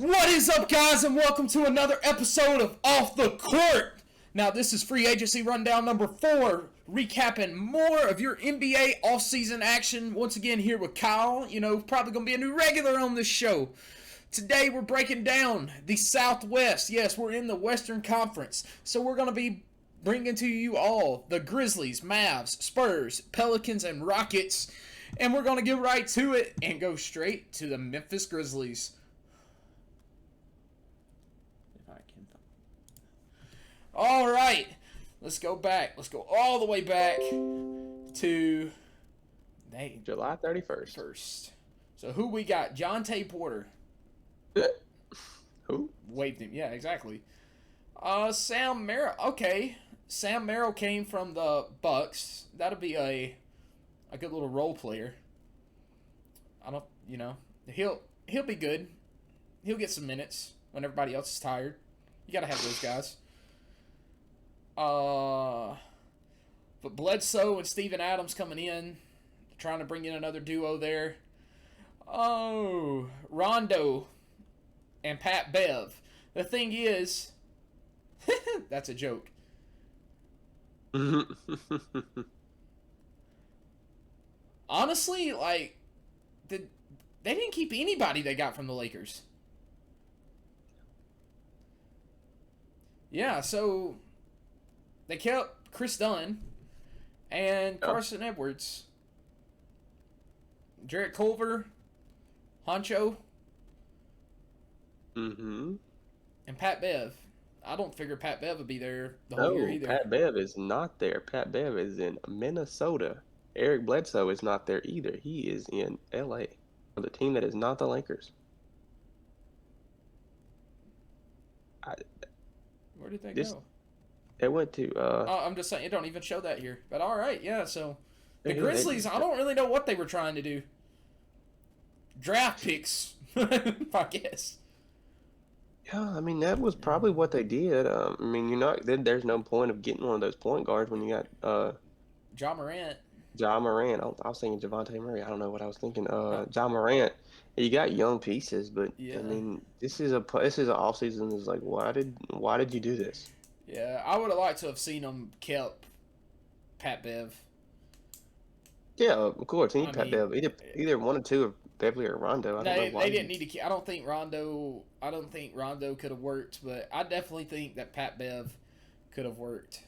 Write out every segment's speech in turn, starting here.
What is up, guys, and welcome to another episode of Off the Court. Now, this is Free Agency Rundown number 4, recapping more of your NBA offseason action. Once again, here with Kyle. Probably going to be a new regular on this show. Today, we're breaking down the Southwest. Yes, we're in the Western Conference. So, we're going to be bringing to you all the Grizzlies, Mavs, Spurs, Pelicans, and Rockets. And we're going to get right to it and go straight to the Memphis Grizzlies. All right, let's go back. Let's go all the way back to July 31st. So who we got? Jonte Porter. Who? Waved him. Yeah, exactly. Sam Merrill. Okay, Sam Merrill came from the Bucks. That'll be a good little role player. He'll be good. He'll get some minutes when everybody else is tired. You gotta have those guys. But Bledsoe and Steven Adams coming in, trying to bring in another duo there. Oh, Rondo and Pat Bev. The thing is, that's a joke. Honestly, they didn't keep anybody they got from the Lakers. Yeah, so they kept Chris Dunn and Carson Edwards. Jarrett Culver, Honcho, and Pat Bev. I don't figure Pat Bev would be there the whole year either. Pat Bev is not there. Pat Bev is in Minnesota. Eric Bledsoe is not there either. He is in L.A. for the team that is not the Lakers. Where did they go? They went to... I'm just saying, it don't even show that here. But all right, yeah, so... The Grizzlies, I don't really know what they were trying to do. Draft picks, I guess. Yeah, I mean, that was probably what they did. There's no point of getting one of those point guards when you got... Ja Morant. Ja Morant. I was thinking Javante Murray. I don't know what I was thinking. Ja Morant. You got young pieces, but yeah. I mean, this is an off season. It's like, why did you do this? Yeah, I would have liked to have seen them kept Pat Bev. Yeah, of course. He need Pat Bev. Either one or two of Beverly or Rondo. They didn't need to. I don't think Rondo could have worked, but I definitely think that Pat Bev could have worked.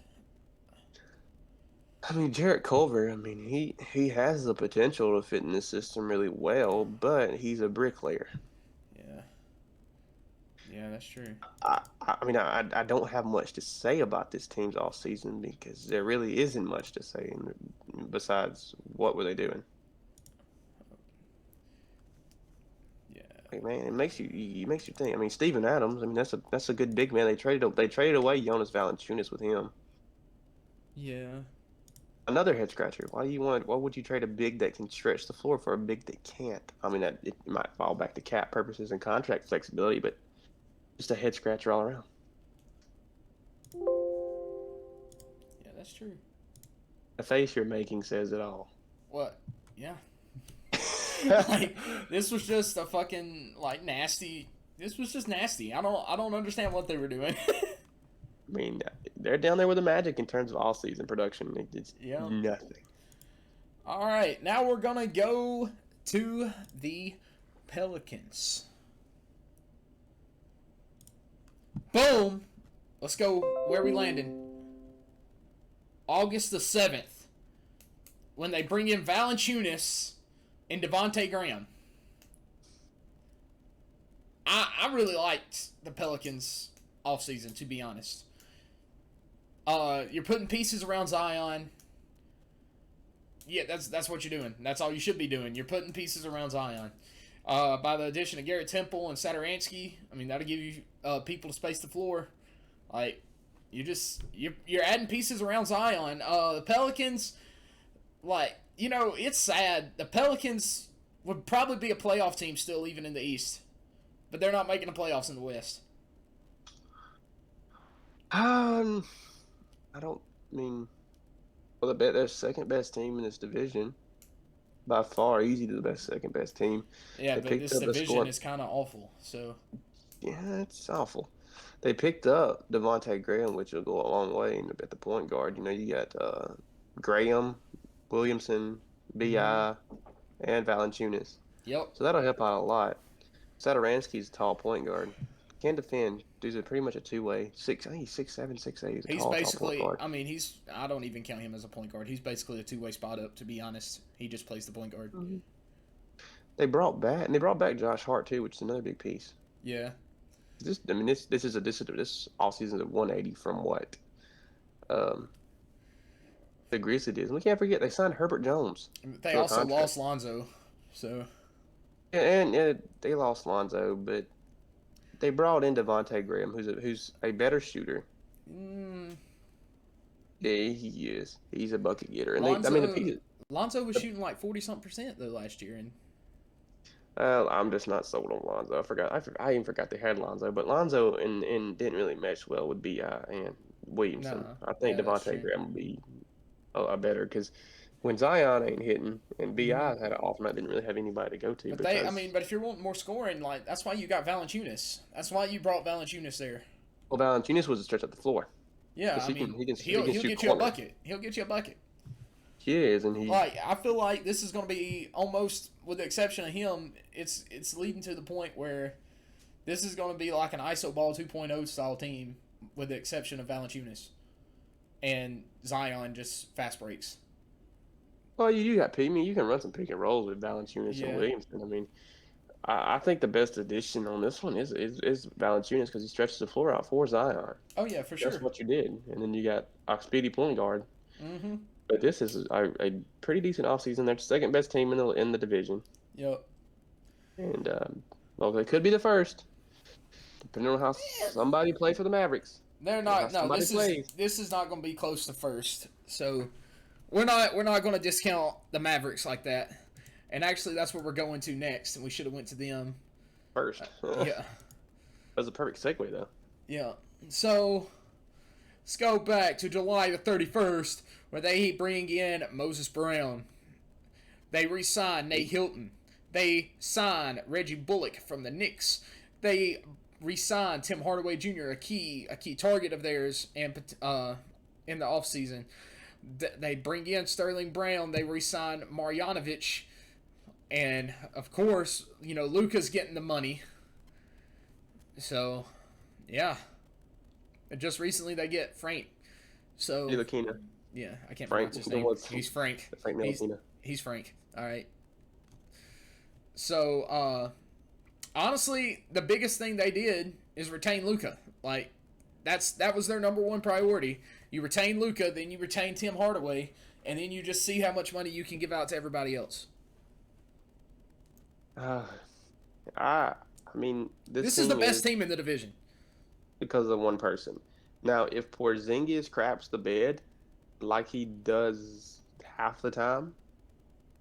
I mean, Jarrett Culver. I mean, he has the potential to fit in the system really well, but he's a bricklayer. Yeah, that's true. I don't have much to say about this team's off season because there really isn't much to say besides what were they doing. Yeah. Like, man, it makes you think. I mean, Steven Adams. I mean, that's a good big man. They traded away Jonas Valanciunas with him. Yeah. Another head scratcher. Why would you trade a big that can stretch the floor for a big that can't? I mean, it might fall back to cap purposes and contract flexibility, but just a head scratcher all around. Yeah, that's true. The face you're making says it all. What? Yeah. This was just a fucking nasty. This was just nasty. I don't understand what they were doing. I mean, they're down there with the Magic in terms of all-season production. It's nothing. All right, now we're gonna go to the Pelicans. Boom. Let's go where we landed. August the 7th, when they bring in Valanciunas and Devontae Graham. I really liked the Pelicans offseason, to be honest. You're putting pieces around Zion. Yeah, that's what you're doing. That's all you should be doing. You're putting pieces around Zion. By the addition of Garrett Temple and Satoransky, I mean, that'll give you people to space the floor. You're adding pieces around Zion. The Pelicans, it's sad. The Pelicans would probably be a playoff team still, even in the East, but they're not making the playoffs in the West. I don't mean. Well, they're second best team in this division. By far, easy to the second best team. Yeah, but this division is kind of awful. So Yeah, it's awful. They picked up Devontae Graham, which will go a long way at the point guard. You know, you got Graham, Williamson, Mm-hmm. Bi, and Valanciunas. Yep. So that'll help out a lot. Satoransky's a tall point guard. Can defend. Dude's pretty much a two-way. I think he's 6'7", 6'8". He's a He's tall point basically, guard. I mean, I don't even count him as a point guard. He's basically a two-way spot up, to be honest. He just plays the point guard. Mhm. They brought back Josh Hart too, which is another big piece. Yeah. This all season's a 180 from what um, the Grizzlies did. And we can't forget they signed Herbert Jones They to a also contract. lost Lonzo, so And they lost Lonzo, but they brought in Devontae Graham, who's a better shooter. mm, Yeah, he is. He's a bucket getter, and I mean, the Lonzo piece. Lonzo was shooting like 40-something% though last year, and I'm just not sold on Lonzo. I even forgot they had Lonzo, but Lonzo and didn't really mesh well with Bi and Williamson. no, I think yeah, that's Devontae true. Graham would be a better because when Zion ain't hitting and Bi Mhm. had an off night, didn't really have anybody to go to But because but if you're wanting more scoring, like that's why you got Valanciunas. That's why you brought Valanciunas there. well, Valanciunas was a stretch up the floor Yeah, because I mean, he can he'll shoot get you a corners. bucket. He'll get you a bucket. He is, and he Like I feel like this is going to be almost, with the exception of him, it's leading to the point where this is going to be like an ISO ball 2.0 style team, with the exception of Valanciunas and Zion just fast breaks. well, you got I mean, you can run some pick and rolls with Valanciunas and Yeah. Williamson. I mean, I think the best addition on this one is Valanciunas because he stretches the floor out for Zion. Oh yeah, for That's sure. what you did. And then you got a speedy point guard. Mm-hmm. But this is a pretty decent offseason. They're the second best team in the division. Yep. And, well, they could be the first, depending on how somebody plays for the Mavericks. They're How not. No, somebody plays. this is not going to be close to first. So we're not going to discount the Mavericks like that. And actually, that's where we're going to next. And we should have went to them. First. Yeah. That's a perfect segue, though. Yeah. So let's go back to July the 31st, where they bring in Moses Brown. They re-sign Nate Hilton. They sign Reggie Bullock from the Knicks. They re-sign Tim Hardaway Jr., a key target of theirs, and in the offseason. They bring in Sterling Brown. They re-sign Marjanovic. And, of course, Luka's getting the money. So, yeah. And just recently they get Frank. So, Ntilikina. yeah, I can't Frank. pronounce his name. He's Frank. Frank Ntilikina. He's Frank. All right. So, honestly, the biggest thing they did is retain Luka. Like, that was their number one priority. You retain Luka, then you retain Tim Hardaway, and then you just see how much money you can give out to everybody else. I mean, This is the best team in the division. because of one person. Now, if Porzingis craps the bed like he does half the time,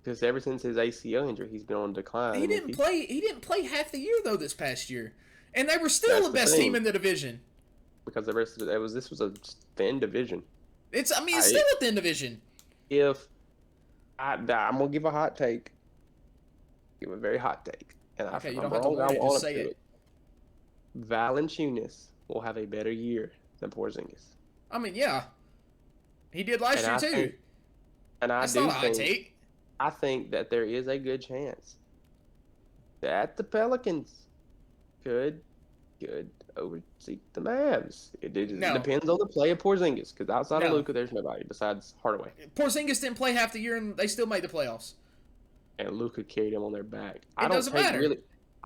because ever since his ACL injury, he's been on decline. He and if didn't play. He didn't play half the year though this past year, and they were still That's the the best thing. team in the division. because the rest of this was a thin division. It's I- still a thin division. If I'm gonna give a hot take, give a very hot take, and Okay, if you I'm don't have to wrong, worry, I'll own just up say to it. Valanciunas will have a better year than Porzingis, I mean, yeah, he did last And year I too. think- and That's not a hot take. I think that there is a good chance that the Pelicans could overseat the Mavs. It No. depends on the play of Porzingis, because outside of No. Luka, there's nobody besides Hardaway, Porzingis didn't play half the year, and they still made the playoffs. and Luka carried him on their back. Doesn't matter.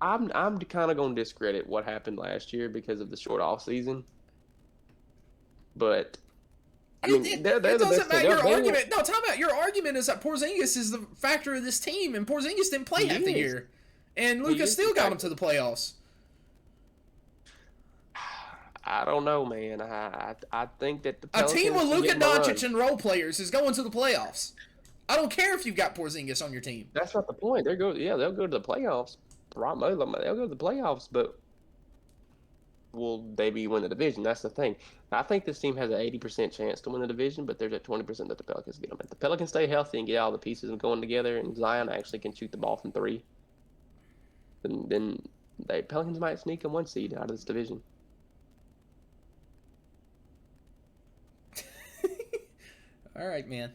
I'm kind of going to discredit what happened last year because of the short off season, but I mean It they're the doesn't best matter. team. Your They're- argument. No, time out. Your argument is that Porzingis is the factor of this team, and Porzingis didn't play He half the is. year, and He Luka is still the got him factor. to the playoffs. I don't know, man. I think that the A Pelicans team with can Luka give 'em a run. Doncic and role players is going to the playoffs. I don't care if you've got Porzingis on your team. That's not the point. They'll go to the playoffs. They'll go to the playoffs, but will they be win the division? That's the thing. I think this team has an 80% chance to win the division, but there's a 20% that the Pelicans get them. If the Pelicans stay healthy and get all the pieces going together, and Zion actually can shoot the ball from three, then Pelicans might sneak a 1 seed out of this division. All right, man.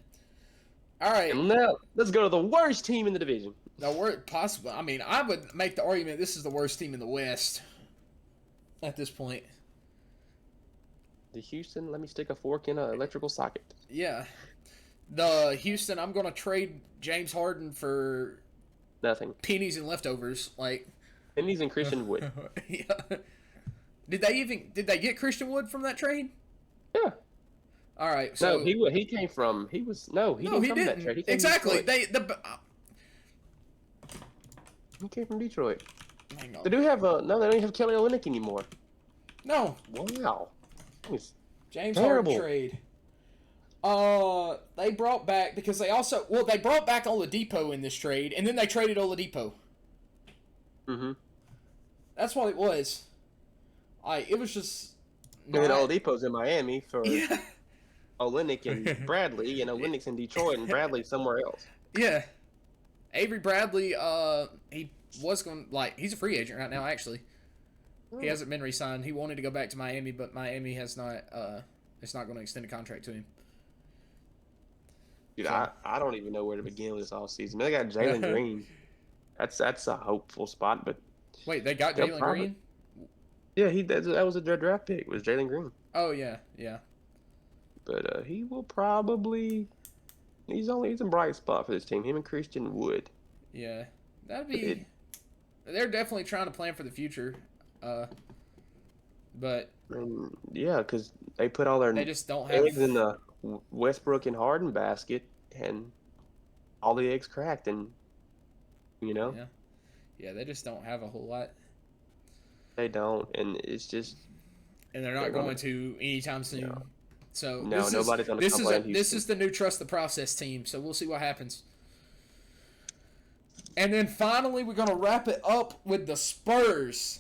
All right. And now let's go to the worst team in the division. The worst possible. I mean, I would make the argument this is the worst team in the West at this point. The Houston, let me stick a fork in an electrical socket. Yeah. The Houston, I'm going to trade James Harden for Nothing. pennies and leftovers. Like, Pennies and Christian Wood. yeah. Did they get Christian Wood from that trade? Yeah. All right. So No, he came from he was no he didn't come from that trade. He came exactly. From Detroit. He came from Detroit. Hang on. They do have no, they don't even have Kelly Olynyk anymore. No. Wow. It's James terrible. Harden trade. They brought back because they brought back Oladipo in this trade, and then they traded Oladipo. Mm-hmm. That's what it was. It was just. And then Oladipo's in Miami for Yeah. Olynyk and Bradley, and Olynyk's in Detroit and Bradley somewhere else. Yeah. Avery Bradley, he was he's a free agent right now, actually. He hasn't been re-signed. He wanted to go back to Miami, but Miami has not, it's not going to extend a contract to him. Dude, I don't even know where to begin with this all season. They got Jalen Green. That's a hopeful spot, but Wait, they got They'll Jalen probably- Green? yeah, that was a draft pick. Was Jalen Green, Oh, yeah, yeah. but he will probably. He's a bright spot for this team. Him and Christian Wood. Yeah. That'd be... They're definitely trying to plan for the future. But And yeah, because they put all their they just don't have... eggs in the Westbrook and Harden basket, and all the eggs cracked, and Yeah. Yeah, they just don't have a whole lot. they don't, and it's just And they're not They're going gonna- to anytime soon. No. So No, nobody's gonna come play in this Houston. is the new trust the process team. So we'll see what happens. And then finally, we're gonna wrap it up with the Spurs.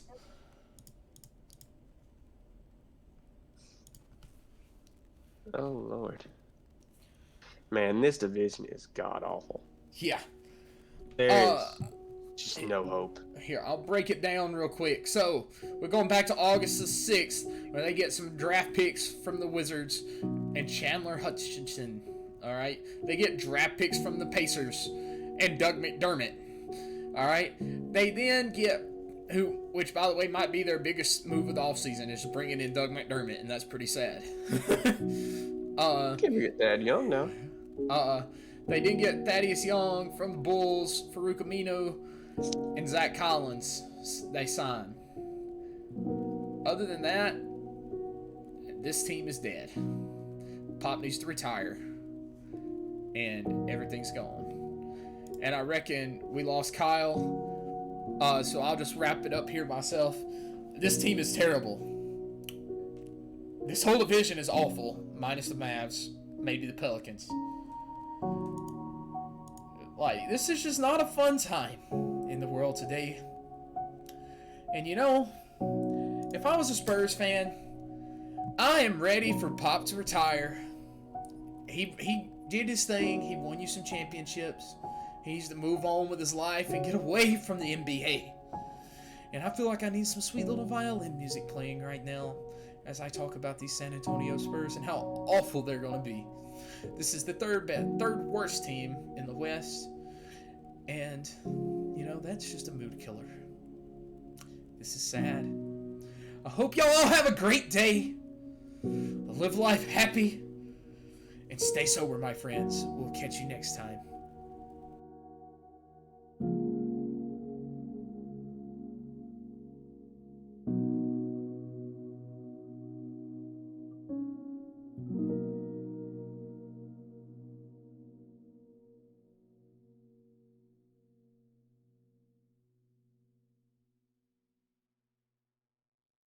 oh Lord, man, this division is god awful. Yeah. There's just no hope. Here, I'll break it down real quick. So, we're going back to August the 6th, where they get some draft picks from the Wizards and Chandler Hutchinson. Alright? They get draft picks from the Pacers and Doug McDermott. Alright? They then get, which by the way might be their biggest move of the offseason, is bringing in Doug McDermott, and that's pretty sad. Can't forget that young now. They didn't get Thaddeus Young from the Bulls, Farouk Amino, and Zach Collins. They signed. Other than that, this team is dead. Pop needs to retire, and everything's gone. And I reckon we lost Kyle, so I'll just wrap it up here myself. This team is terrible. This whole division is awful, minus the Mavs, maybe the Pelicans. Like, this is just not a fun time in the world today. And you know, if I was a Spurs fan, I am ready for Pop to retire. He did his thing. He won you some championships. He needs to move on with his life and get away from the NBA. And I feel like I need some sweet little violin music playing right now as I talk about these San Antonio Spurs and how awful they're going to be. This is the third worst team in the West. And, you know, that's just a mood killer. This is sad. I hope y'all all have a great day. Live life happy. And stay sober, my friends. We'll catch you next time.